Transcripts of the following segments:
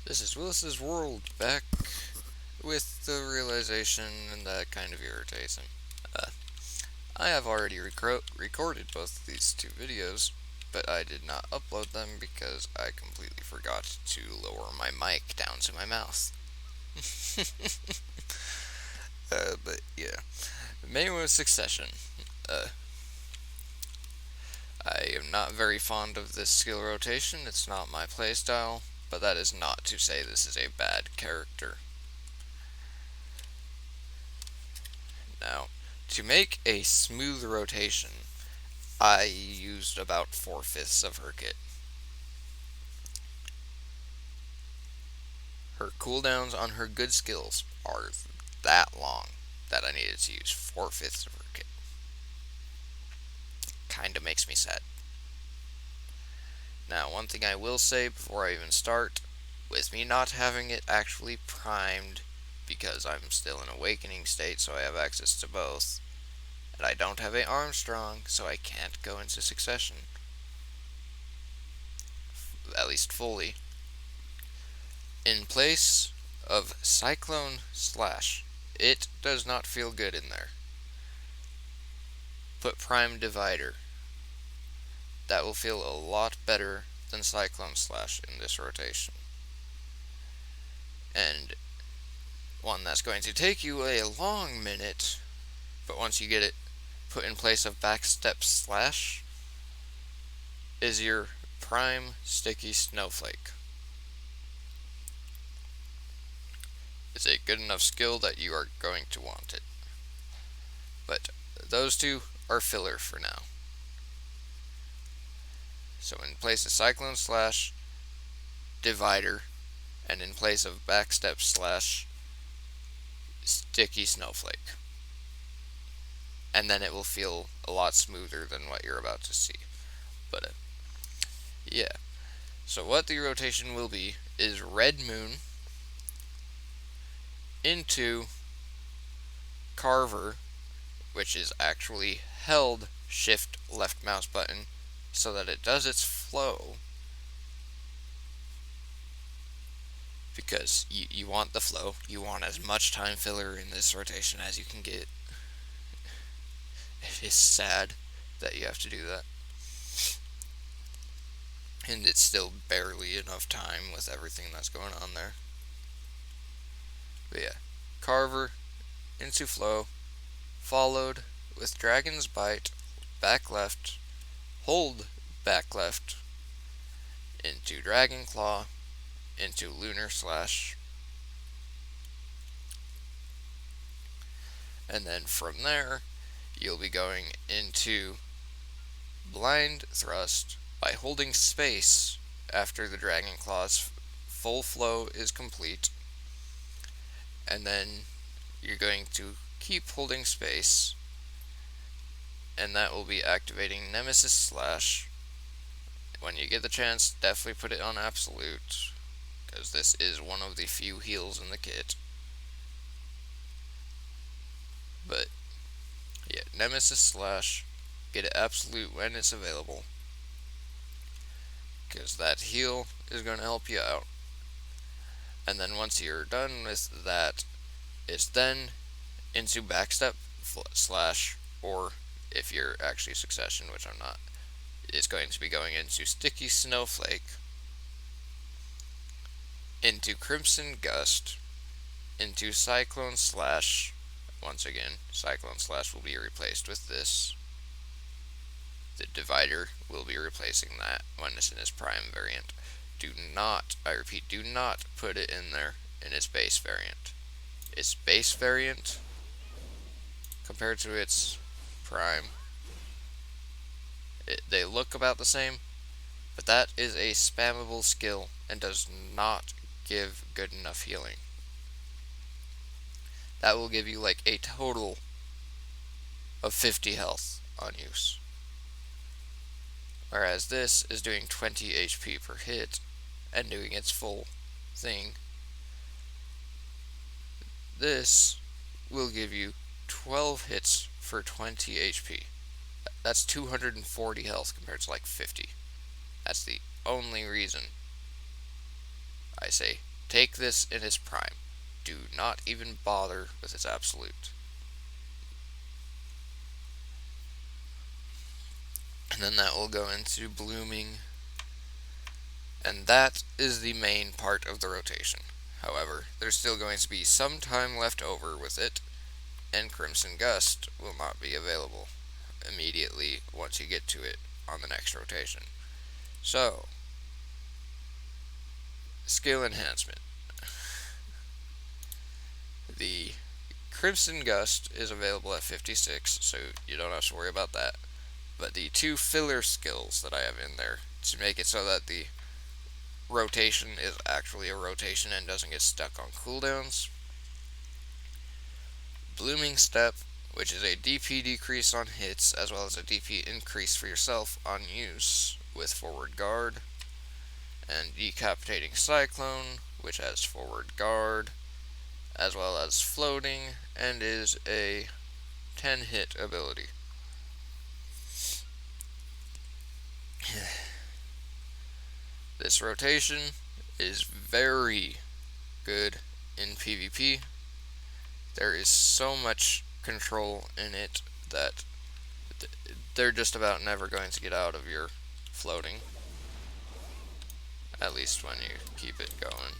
This is Willis's World, back with the realization, and that kind of irritates him. Uh, I have already recorded both of these two videos, but I did not upload them because I completely forgot to lower my mic down to my mouth. But yeah, Maewha Succession. Uh, I am not very fond of this skill rotation, it's not my playstyle, but that is not to say this is a bad character. Now, to make a smooth rotation, I used about 4/5 of her kit. Her cooldowns on her good skills are that long that I needed to use 4/5 of her kit. Kinda makes me sad. Now, one thing I will say before I even start, with me not having it actually primed, because I'm still in awakening state, so I have access to both, and I don't have a Armstrong, so I can't go into succession. At least fully. In place of Cyclone Slash, it does not feel good in there. Put Prime Divider. That will feel a lot better than Cyclone Slash in this rotation. And one that's going to take you a long minute, but once you get it put in place of Backstep Slash, is your Prime Sticky Snowflake. It's a good enough skill that you are going to want it. But those two are filler for now. So in place of Cyclone Slash, Divider, and in place of Backstep Slash, Sticky Snowflake. And then it will feel a lot smoother than what you're about to see. But yeah. So what the rotation will be is Red Moon into Carver, which is actually held Shift left mouse button so that it does its flow, because you want the flow, you want as much time filler in this rotation as you can get. It is sad that you have to do that, and it's still barely enough time with everything that's going on there. But yeah, Carver into flow, followed with Dragon's Bite, back left, hold back left, into Dragon Claw, into Lunar Slash, and then from there you'll be going into Blind Thrust by holding space after the Dragon Claw's full flow is complete, and then you're going to keep holding space, and that will be activating Nemesis Slash. When you get the chance, definitely put it on absolute, because this is one of the few heals in the kit. But yeah, Nemesis Slash, get it absolute when it's available, because that heal is going to help you out. And then once you're done with that, it's then into Backstep Slash, or if you're actually Succession, which I'm not, it's going to be going into Sticky Snowflake, into Crimson Gust, into Cyclone Slash. Once again, Cyclone Slash will be replaced with this. The Divider will be replacing that when it's in its Prime variant. Do not, I repeat, do not put it in there in its base variant. Its base variant, compared to its Prime, they look about the same, but that is a spammable skill and does not give good enough healing. That will give you like a total of 50 health on use. Whereas this is doing 20 HP per hit and doing its full thing. This will give you 12 hits for 20 HP. That's 240 health compared to like 50. That's the only reason I say Take this in its prime. Do not even bother with its absolute. And then that will go into blooming, and that is the main part of the rotation. However, there's still going to be some time left over with it, and Crimson Gust will not be available immediately once you get to it on the next rotation. So, skill enhancement. The Crimson Gust is available at 56, so you don't have to worry about that. But the two filler skills that I have in there to make it so that the rotation is actually a rotation and doesn't get stuck on cooldowns. Blooming Step, which is a DP decrease on hits as well as a DP increase for yourself on use with forward guard. And Decapitating Cyclone, which has forward guard as well as floating and is a 10 hit ability. This rotation is very good in PvP. There is so much control in it that they're just about never going to get out of your floating. At least when you keep it going.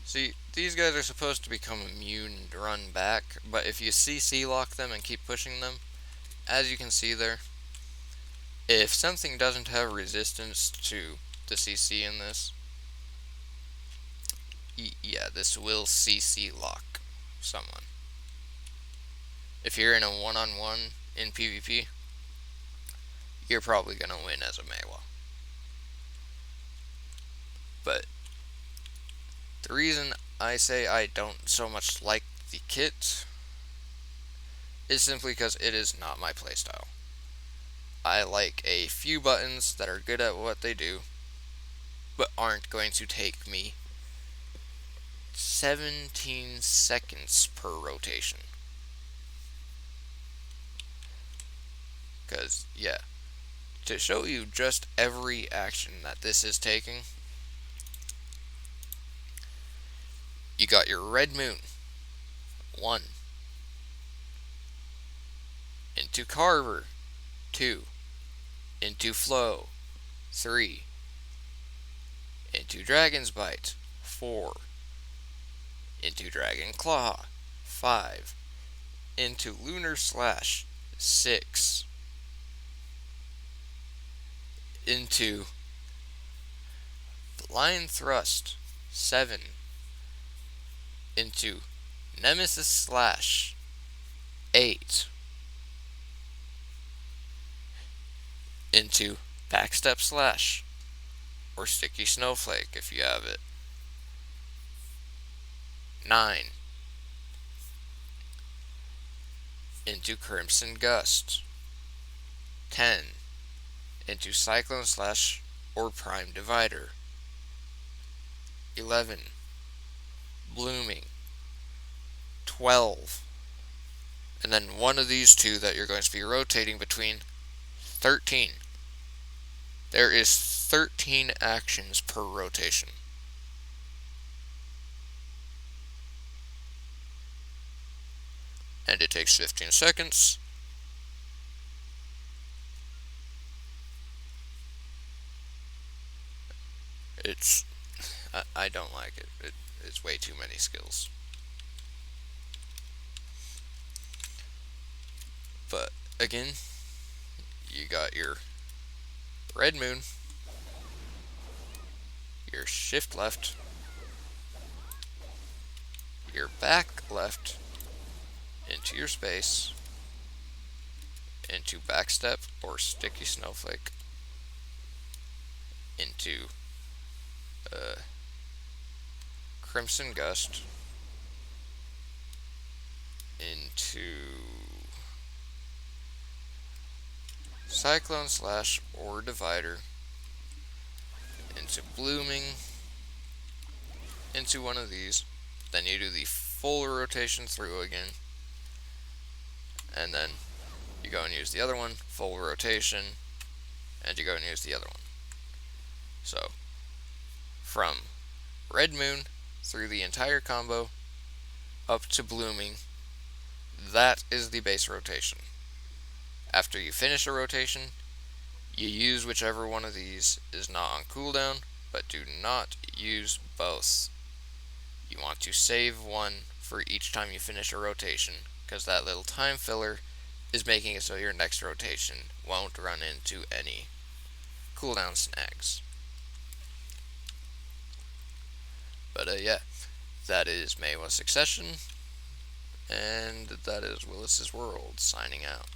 See, these guys are supposed to become immune and run back, but if you CC lock them and keep pushing them, as you can see there, if something doesn't have resistance to the CC in this, yeah, this will CC lock someone. If you're in a one-on-one in PvP, you're probably going to win as a Maewha. But the reason I say I don't so much like the kit is simply because it is not my playstyle. I like a few buttons that are good at what they do, but aren't going to take me 17 seconds per rotation. Because, yeah, to show you just every action that this is taking, you got your Red Moon, 1, into Carver, 2, into Flow, 3, into Dragon's Bite, 4, into Dragon Claw, 5, into Lunar Slash, 6, into Blind Thrust, 7, into Nemesis Slash, 8, into Backstep Slash, or Sticky Snowflake if you have it, 9, into Crimson Gust, 10, into Cyclone Slash or Prime Divider, 11, Blooming, 12, and then one of these two that you're going to be rotating between, 13. There is 13 actions per rotation. And it takes 15 seconds. I don't like it. It's way too many skills. But again, you got your Red Moon, your Shift Left, your back left into your space, into Backstep or Sticky Snowflake, into Crimson Gust, into Cyclone Slash or Divider, into Blooming, into one of these, then you do the full rotation through again, and then you go and use the other one, full rotation, and you go and use the other one. So, from Red Moon through the entire combo up to blooming, that is the base rotation. After you finish a rotation, you use whichever one of these is not on cooldown, but do not use both. You want to save one for each time you finish a rotation, because that little time filler is making it so your next rotation won't run into any cooldown snags. But yeah, that is Maewha Succession, and that is Willis's World signing out.